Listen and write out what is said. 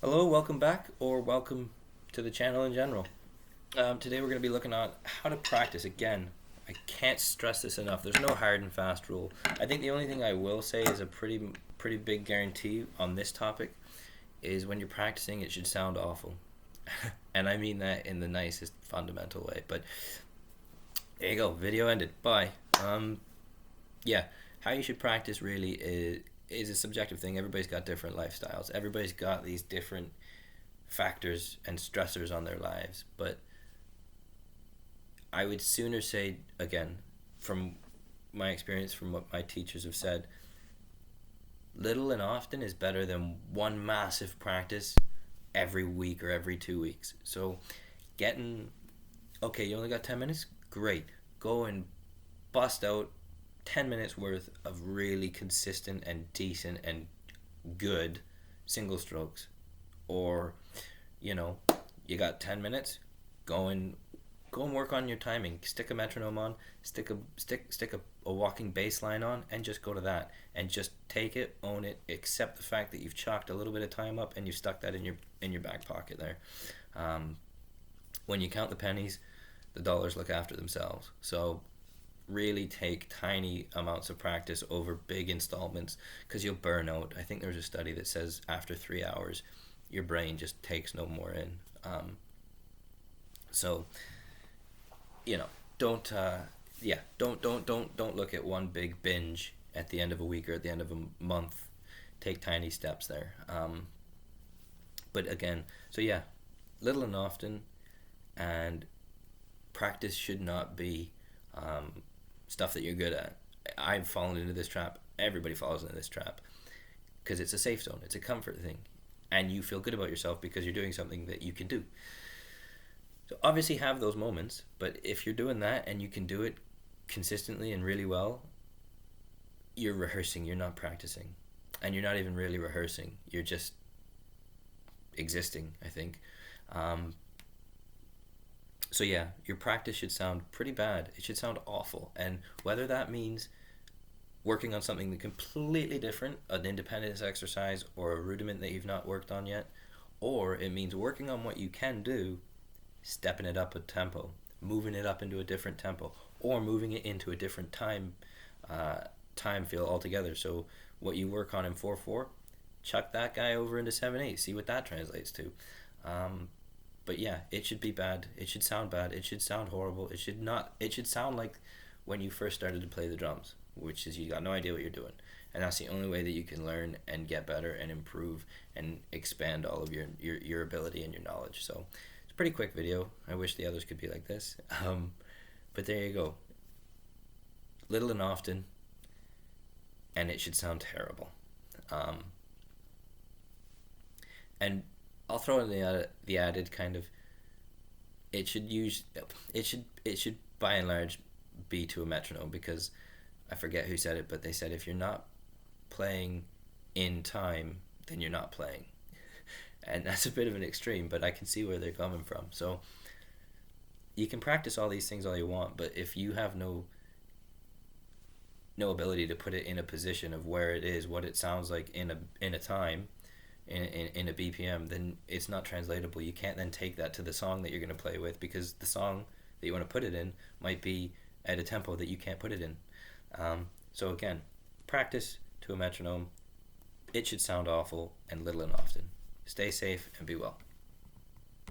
Hello, welcome back, or welcome to the channel in general. Today we're going to be looking at how to practice. Again, I can't stress this enough. There's no hard and fast rule. I think the only thing I will say is a pretty big guarantee on this topic is when you're practicing, it should sound awful. And I mean that in the nicest fundamental way. But there you go. Video ended. Bye. Yeah, how you should practice really is a subjective thing. Everybody's got different lifestyles. Everybody's got these different factors and stressors on their lives. But I would sooner say, again, from my experience, from what my teachers have said, little and often is better than one massive practice every week or every 2 weeks. So okay, you only got 10 minutes? Great. Go and bust out 10 minutes worth of really consistent and decent and good single strokes. Or, you got 10 minutes, go and work on your timing. Stick a metronome on, stick a walking bass line on, and just go to that. And just take it, own it, accept the fact that you've chalked a little bit of time up and you stuck that in your back pocket there. When you count the pennies, the dollars look after themselves. So really take tiny amounts of practice over big installments, because you'll burn out. I think there's a study that says after 3 hours your brain just takes no more in. So don't look at one big binge at the end of a week or at the end of a month. Take tiny steps there. But again, little and often, and practice should not be stuff that you're good at. I've fallen into this trap. Everybody falls into this trap because it's a safe zone. It's a comfort thing, and you feel good about yourself because you're doing something that you can do. So obviously have those moments, but if you're doing that and you can do it consistently and really well, you're rehearsing. You're not practicing, and you're not even really rehearsing. You're just existing, I think. So yeah, your practice should sound pretty bad. It should sound awful. And whether that means working on something completely different, an independence exercise or a rudiment that you've not worked on yet, or it means working on what you can do, stepping it up a tempo, moving it up into a different tempo, or moving it into a different time feel altogether. So what you work on in 4/4, chuck that guy over into 7/8, see what that translates to. But yeah, it should be bad. It should sound bad. It should sound horrible. It should not. It should sound like when you first started to play the drums, which is you got no idea what you're doing, and that's the only way that you can learn and get better and improve and expand all of your ability and your knowledge. So it's a pretty quick video. I wish the others could be like this, but there you go. Little and often, and it should sound terrible. And I'll throw in the added kind of, it should by and large be to a metronome, because I forget who said it, but they said if you're not playing in time, then you're not playing. And that's a bit of an extreme, but I can see where they're coming from. So you can practice all these things all you want, but if you have no ability to put it in a position of where it is, what it sounds like in a time, in a BPM, then it's not translatable. You can't then take that to the song that you're going to play with, because the song that you want to put it in might be at a tempo that you can't put it in. So again, practice to a metronome. It should sound awful and little and often. Stay safe and be well.